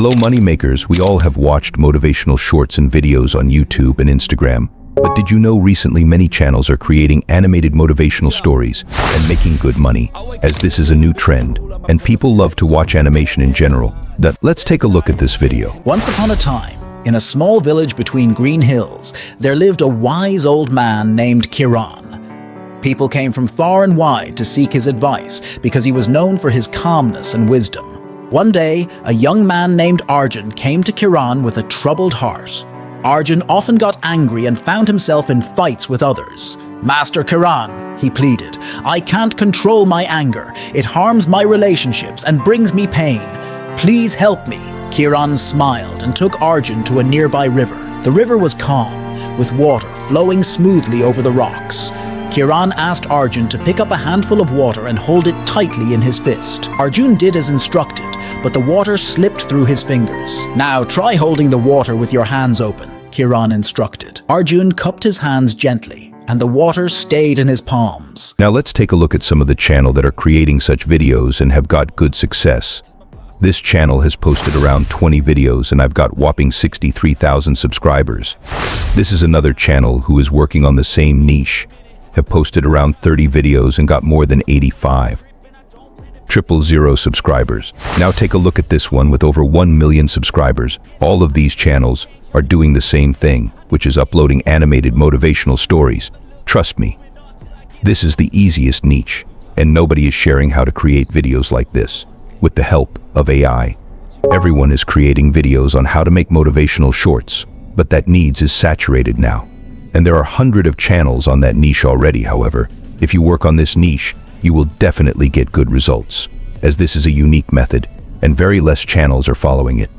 Hello moneymakers, we all have watched motivational shorts and videos on YouTube and Instagram. But did you know recently many channels are creating animated motivational stories and making good money, as this is a new trend, and people love to watch animation in general. Let's take a look at this video. Once upon a time, in a small village between green hills, there lived a wise old man named Kiran. People came from far and wide to seek his advice because he was known for his calmness and wisdom. One day, a young man named Arjun came to Kiran with a troubled heart. Arjun often got angry and found himself in fights with others. "Master Kiran," he pleaded, "I can't control my anger. It harms my relationships and brings me pain. Please help me." Kiran smiled and took Arjun to a nearby river. The river was calm, with water flowing smoothly over the rocks. Kiran asked Arjun to pick up a handful of water and hold it tightly in his fist. Arjun did as instructed, but the water slipped through his fingers. "Now try holding the water with your hands open," Kiran instructed. Arjun cupped his hands gently, and the water stayed in his palms. Now let's take a look at some of the channels that are creating such videos and have got good success. This channel has posted around 20 videos and I've got whopping 63,000 subscribers. This is another channel who is working on the same niche, have posted around 30 videos and got more than 85,000 subscribers. Now take a look at this one with over 1 million subscribers. All of these channels are doing the same thing, which is uploading animated motivational stories. Trust me, this is the easiest niche, and nobody is sharing how to create videos like this with the help of AI. Everyone is creating videos on how to make motivational shorts, but that niche is saturated now. And there are hundreds of channels on that niche already. However, if you work on this niche, you will definitely get good results, as this is a unique method, and very less channels are following it.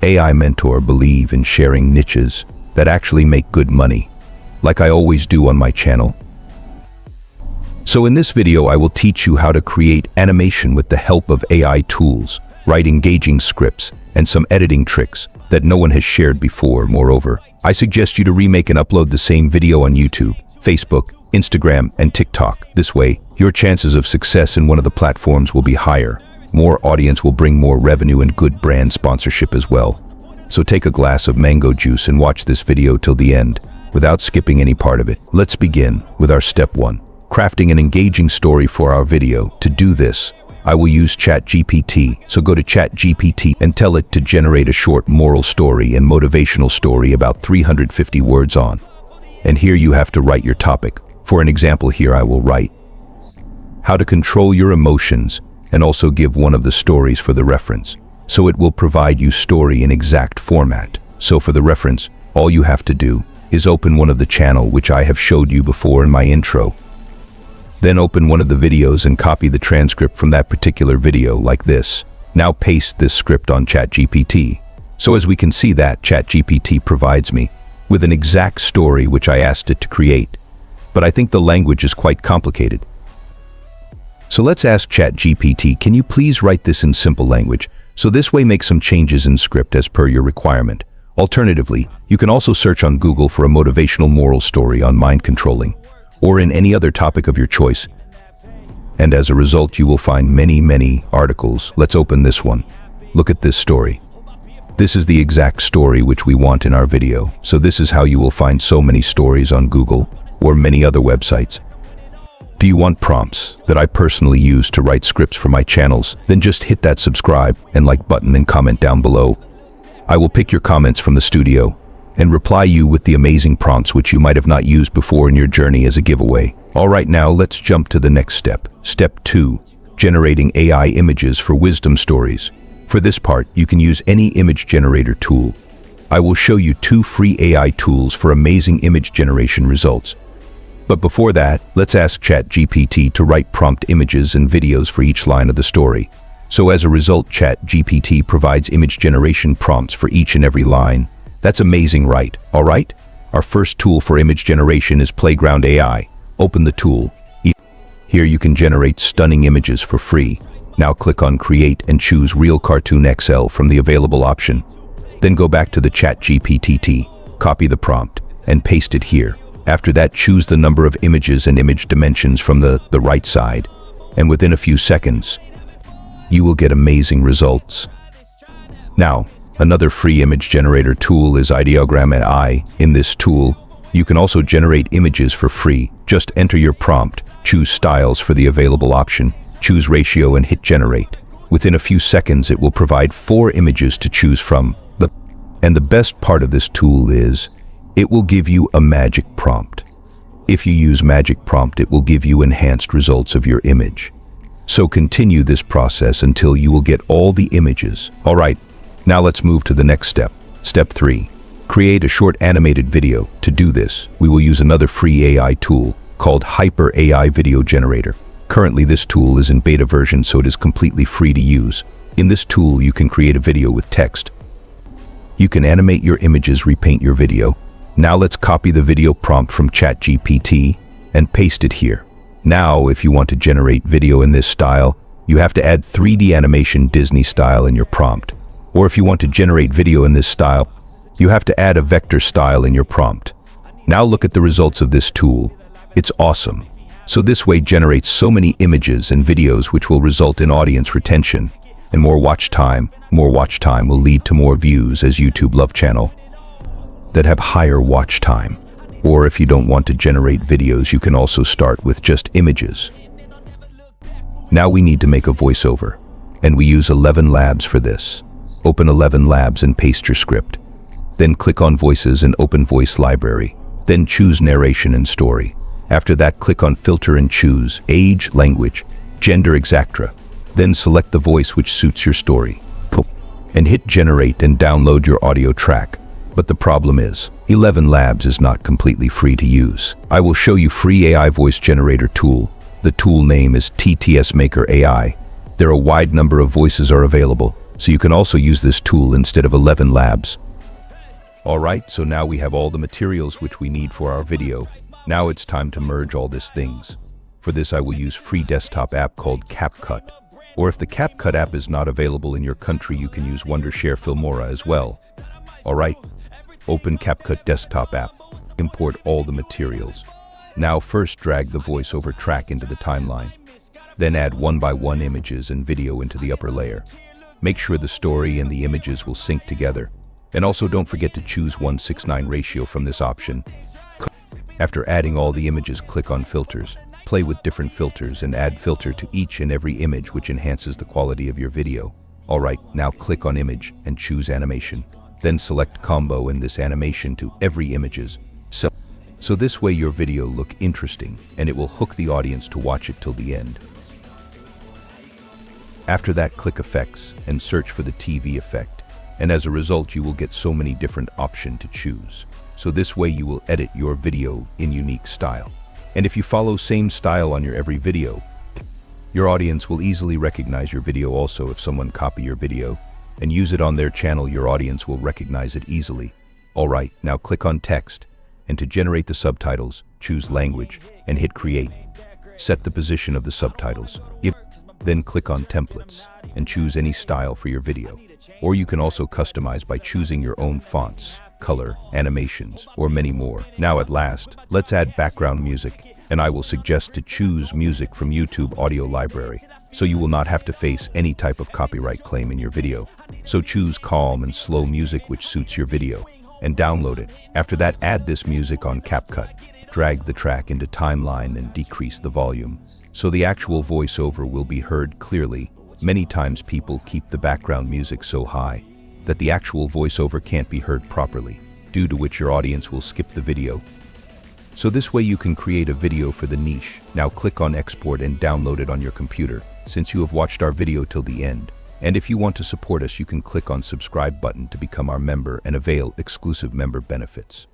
AI Mentor believe in sharing niches that actually make good money, like I always do on my channel. So in this video, I will teach you how to create animation with the help of AI tools, write engaging scripts, and some editing tricks that no one has shared before. Moreover, I suggest you to remake and upload the same video on YouTube, Facebook, Instagram, and TikTok. This way, your chances of success in one of the platforms will be higher. More audience will bring more revenue and good brand sponsorship as well. So take a glass of mango juice and watch this video till the end, without skipping any part of it. Let's begin with our step 1, crafting an engaging story for our video. To do this, I will use ChatGPT. So go to ChatGPT and tell it to generate a short moral story and motivational story about 350 words on. And here you have to write your topic. For an example here, I will write how to control your emotions and also give one of the stories for the reference. So it will provide you story in exact format. So for the reference, all you have to do is open one of the channel which I have showed you before in my intro. Then open one of the videos and copy the transcript from that particular video like this. Now paste this script on ChatGPT. So as we can see that ChatGPT provides me with an exact story which I asked it to create. But I think the language is quite complicated. So let's ask ChatGPT, can you please write this in simple language? So this way make some changes in script as per your requirement. Alternatively, you can also search on Google for a motivational moral story on mind controlling, or in any other topic of your choice. And as a result, you will find many articles. Let's open this one. Look at this story. This is the exact story which we want in our video. So this is how you will find so many stories on Google or many other websites. Do you want prompts that I personally use to write scripts for my channels? Then just hit that subscribe and like button and comment down below. I will pick your comments from the studio and reply you with the amazing prompts which you might have not used before in your journey as a giveaway. Alright, now let's jump to the next step. Step 2, generating AI images for wisdom stories. For this part, you can use any image generator tool. I will show you 2 free AI tools for amazing image generation results. But before that, let's ask ChatGPT to write prompt images and videos for each line of the story. So as a result, ChatGPT provides image generation prompts for each and every line. That's amazing, right? Alright? Our first tool for image generation is Playground AI. Open the tool. Here you can generate stunning images for free. Now click on Create and choose Real Cartoon XL from the available option. Then go back to the ChatGPT, copy the prompt, and paste it here. After that, choose the number of images and image dimensions from the right side. And within a few seconds, you will get amazing results. Now, another free image generator tool is Ideogram AI. In this tool, you can also generate images for free. Just enter your prompt, choose styles for the available option, choose ratio and hit generate. Within a few seconds, it will provide 4 images to choose from. And the best part of this tool is, it will give you a magic prompt. If you use magic prompt, it will give you enhanced results of your image. So continue this process until you will get all the images. All right, now let's move to the next step. Step 3. Create a short animated video. To do this, we will use another free AI tool called Hyper AI Video Generator. Currently, this tool is in beta version, so it is completely free to use. In this tool, you can create a video with text. You can animate your images, repaint your video. Now let's copy the video prompt from ChatGPT and paste it here. Now, if you want to generate video in this style, you have to add 3D animation Disney style in your prompt. Or if you want to generate video in this style, you have to add a vector style in your prompt. Now look at the results of this tool. It's awesome. So this way generates so many images and videos which will result in audience retention and more watch time. More watch time will lead to more views, as YouTube love channel that have higher watch time. Or if you don't want to generate videos, you can also start with just images. Now we need to make a voiceover, and we use 11 Labs for this. Open 11 Labs and paste your script. Then click on Voices and open Voice Library. Then choose Narration and Story. After that, click on Filter and choose Age, Language, Gender, etc. Then select the voice which suits your story. And hit Generate and download your audio track. But the problem is, 11 Labs is not completely free to use. I will show you free AI voice generator tool. The tool name is TTS Maker AI. There are a wide number of voices are available, so you can also use this tool instead of 11 Labs. Alright, so now we have all the materials which we need for our video. Now it's time to merge all these things. For this I will use free desktop app called CapCut. Or if the CapCut app is not available in your country, you can use Wondershare Filmora as well. Alright, open CapCut desktop app, import all the materials. Now first drag the voiceover track into the timeline. Then add 1 by 1 images and video into the upper layer. Make sure the story and the images will sync together. And also don't forget to choose 1:6:9 ratio from this option. After adding all the images, click on Filters. Play with different filters and add filter to each and every image, which enhances the quality of your video. Alright, now click on Image and choose Animation. Then select Combo in this animation to every images. So this way your video look interesting and it will hook the audience to watch it till the end. After that, click Effects and search for the TV effect. And as a result, you will get so many different options to choose. So this way you will edit your video in unique style. And if you follow same style on your every video, your audience will easily recognize your video. Also, if someone copy your video and use it on their channel, your audience will recognize it easily. Alright, now click on Text, and to generate the subtitles, choose Language and hit Create. Set the position of the subtitles. Then click on Templates and choose any style for your video. Or you can also customize by choosing your own fonts, color, animations, or many more. Now at last, let's add background music, and I will suggest to choose music from YouTube Audio Library, so you will not have to face any type of copyright claim in your video. So choose calm and slow music which suits your video, and download it. After that, add this music on CapCut. Drag the track into timeline and decrease the volume, so the actual voiceover will be heard clearly. Many times people keep the background music so high that the actual voiceover can't be heard properly, due to which your audience will skip the video. So this way you can create a video for the niche. Now click on Export and download it on your computer, since you have watched our video till the end. And if you want to support us, you can click on Subscribe button to become our member and avail exclusive member benefits.